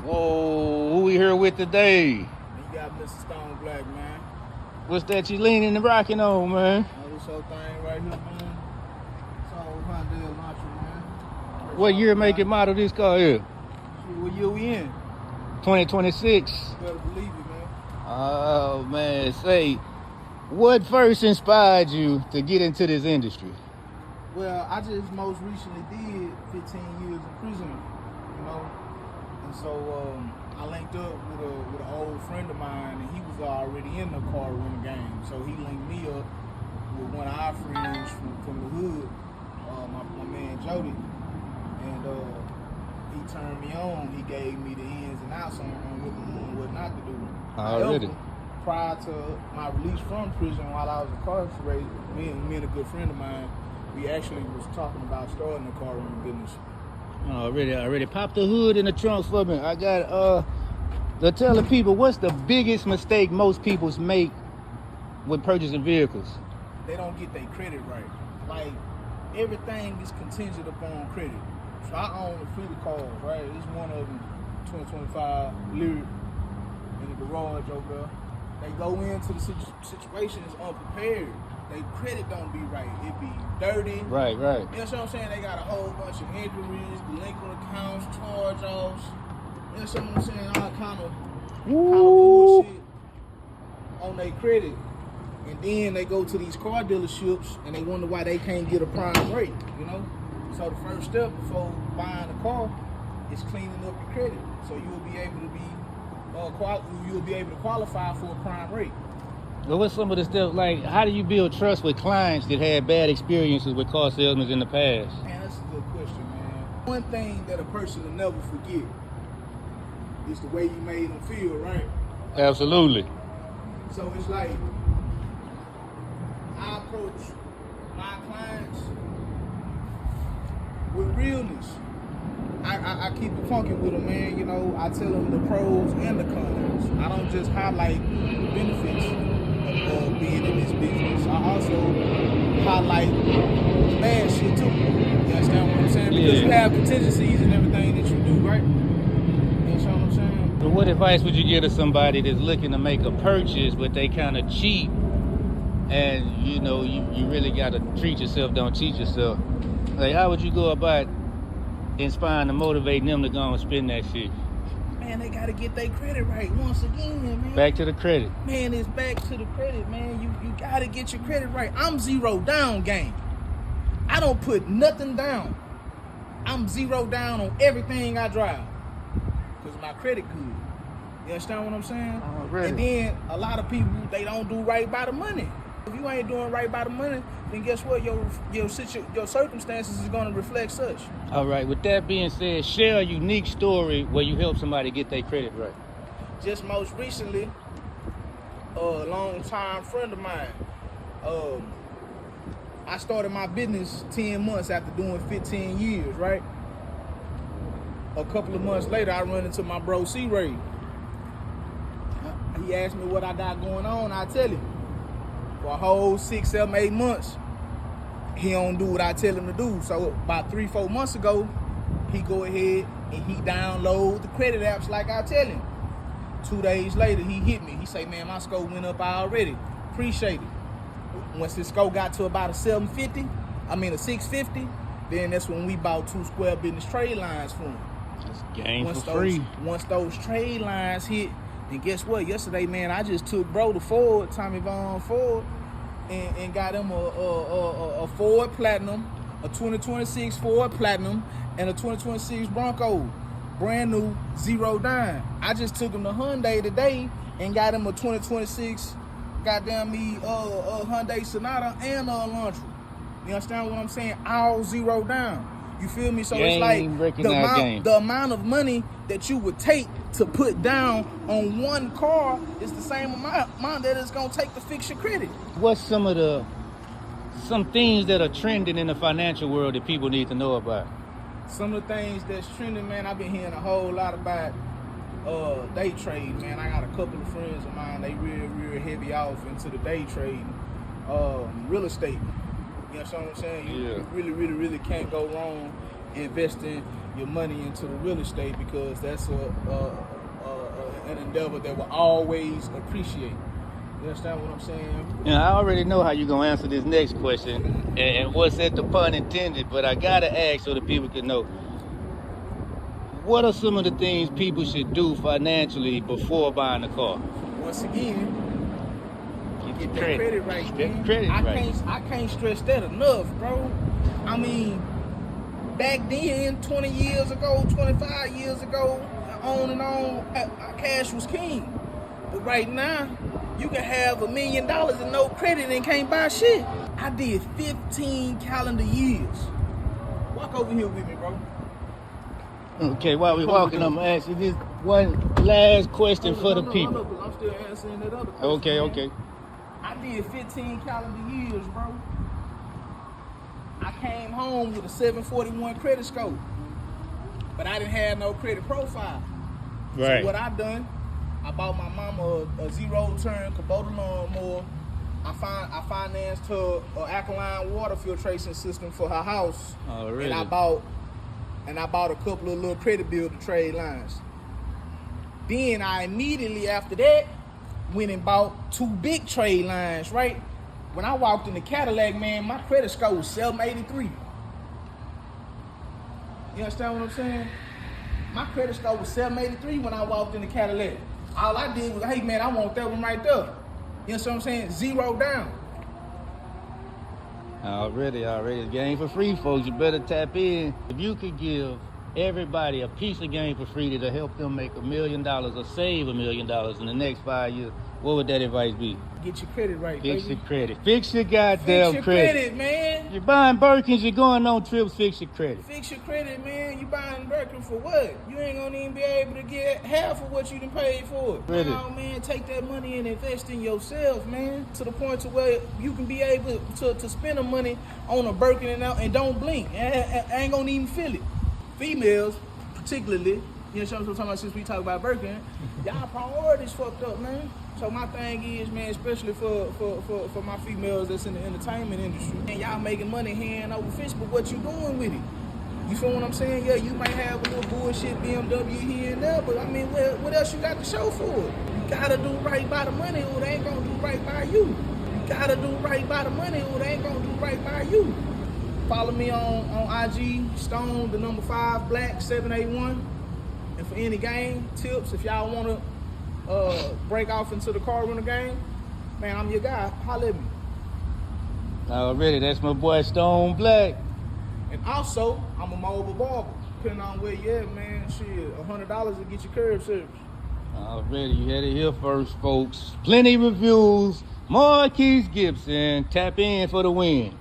Whoa, who we here with today? You got Mr. Stone Black, man. What's that you leaning and rocking on, man? This whole thing right here, man. It's all Hyundai Elantra, man. What year, make, and model this car here? What year we in? 2026. You better believe it, man. Oh, man. Say, what first inspired you to get into this industry? Well, I just most recently did 15 years in prison, you know. And so I linked up with an old friend of mine, and he was already in the car rental game. So he linked me up with one of our friends from the hood, my man Jody. And he turned me on. He gave me the ins and outs on what not to do. Already. Prior to my release from prison, while I was incarcerated, me and a good friend of mine, we actually was talking about starting a car rental business. Already. Pop the hood in the trunk for me. I got to tell the people, what's the biggest mistake most people make with purchasing vehicles? They don't get their credit right. Like, everything is contingent upon credit. So I own a fleet of cars, right? It's one of them, 2025 Lyric in the garage over there. They go into the situations unprepared. Their credit don't be right. It be dirty. Right. You know what I'm saying? They got a whole bunch of injuries, delinquent accounts, charge-offs. You know what I'm saying? All kind of bullshit on their credit. And then they go to these car dealerships and they wonder why they can't get a prime rate, you know? So the first step before buying a car is cleaning up your credit. So you'll be able to qualify for a prime rate. Well, what's some of the stuff, like, how do you build trust with clients that had bad experiences with car salesmen in the past? Man, that's a good question, man. One thing that a person will never forget is the way you made them feel, right? Absolutely. So it's like, I approach my clients with realness. I keep it funky with them, man. You know, I tell them the pros and the cons. I don't just highlight the benefits of being in this business. I also highlight the bad shit too. You understand what I'm saying? Because you have contingencies in everything that you do, right? You understand what I'm saying? So what advice would you give to somebody that's looking to make a purchase, but they kind of cheap, and you know, you really got to treat yourself, don't cheat yourself? Like, how would you go about inspiring and motivating them to go and spend that shit? Man, they gotta get their credit right once again, man. Back to the credit. Man, it's back to the credit, man. You gotta get your credit right. I'm zero down game. I don't put nothing down. I'm zero down on everything I drive. Because my credit good. You understand what I'm saying? Really? And then a lot of people, they don't do right by the money. If you ain't doing right by the money, then guess what? Your circumstances is gonna reflect such. All right, with that being said, share a unique story where you help somebody get their credit right. Just most recently, a long-time friend of mine, I started my business 10 months after doing 15 years, right? A couple of months later, I run into my bro C-Ray. He asked me what I got going on, I tell him. For a whole 6, 7, 8 months, he don't do what I tell him to do. So about 3, 4 months ago, he go ahead and he download the credit apps like I tell him. 2 days later, he hit me. He say, man, my score went up already. Appreciate it. Once his score got to about a 650, then that's when we bought 2 square business trade lines for him. It's game for free. Once those trade lines hit, then guess what? Yesterday, man, I just took bro to Ford, Tommy Vaughn Ford, and got him a Ford Platinum, a 2026 Ford Platinum, and a 2026 Bronco, brand new, zero down. I just took him to Hyundai today and got him a 2026 goddamn me Hyundai Sonata and a Elantra. You understand what I'm saying? All zero down. You feel me? So it's like the amount of money that you would take to put down on one car is the same amount that it's gonna take to fix your credit. What's some things that are trending in the financial world that people need to know about? Some of the things that's trending, man, I've been hearing a whole lot about day trading, man. I got a couple of friends of mine, they real heavy off into the day trading, real estate. You know what I'm saying? You really can't go wrong investing your money into the real estate, because that's an endeavor that will always appreciate. You understand what I'm saying? Yeah, I already know how you're gonna answer this next question, and what's that, the pun intended, but I gotta ask so that people can know. What are some of the things people should do financially before buying a car? Once again, get that Credit. credit right, Get man. credit right. I can't stress that enough, bro. I mean, back then, 20 years ago, 25 years ago, on and on, cash was king. But right now, you can have $1 million and no credit and can't buy shit. I did 15 calendar years. Walk over here with me, bro. Okay, while we're walking, I'm gonna ask you this one last question for the people. I'm still answering that other question. Okay, man. okay. I did 15 calendar years, bro. I came home with a 741 credit score, but I didn't have no credit profile. Right. So what I done, I bought my mama a zero-turn Kubota lawnmower. I financed her an alkaline water filtration system for her house. Oh, really? And I bought a couple of little credit builder trade lines. Then I immediately after that went and bought 2 big trade lines, right? When I walked in the Cadillac, man, my credit score was 783. You understand what I'm saying? My credit score was 783 when I walked in the Cadillac. All I did was, hey man, I want that one right there. You know what I'm saying? Zero down. Already. Game for free, folks. You better tap in. If you could give everybody a piece of game for free to help them make $1 million or save $1 million in the next 5 years, what would that advice be? Get your credit right, Fix baby. your credit. Fix your goddamn Fix your credit. credit, man. You're buying Birkins, you're going on trips, fix your credit. Fix your credit, man. You buying Birkin for what? You ain't gonna even be able to get half of what you done paid for it. Really? No, man, take that money and invest in yourself, man. To the point to where you can be able to spend the money on a Birkin and don't blink. And ain't gonna even feel it. Females, particularly, you know what I'm talking about, since we talk about Birkin, y'all priorities fucked up, man. So my thing is, man, especially for my females that's in the entertainment industry, and y'all making money hand over fist, but what you doing with it? You feel what I'm saying? Yeah, you might have a little bullshit BMW here and there, but I mean, what else you got to show for it? You gotta do right by the money, or they ain't gonna do right by you. You gotta do right by the money, or they ain't gonna do right by you. Follow me on IG, Stone, the number 5, Black 781. And for any game tips, if y'all wanna break off into the car rental game, man, I'm your guy. Holla at me. Already, that's my boy Stone Black. And also, I'm a mobile barber. Depending on where you at, man, shit, $100 to get your curb service. Already, you had it here first, folks. Plenty reviews. Marquise Gibson, tap in for the win.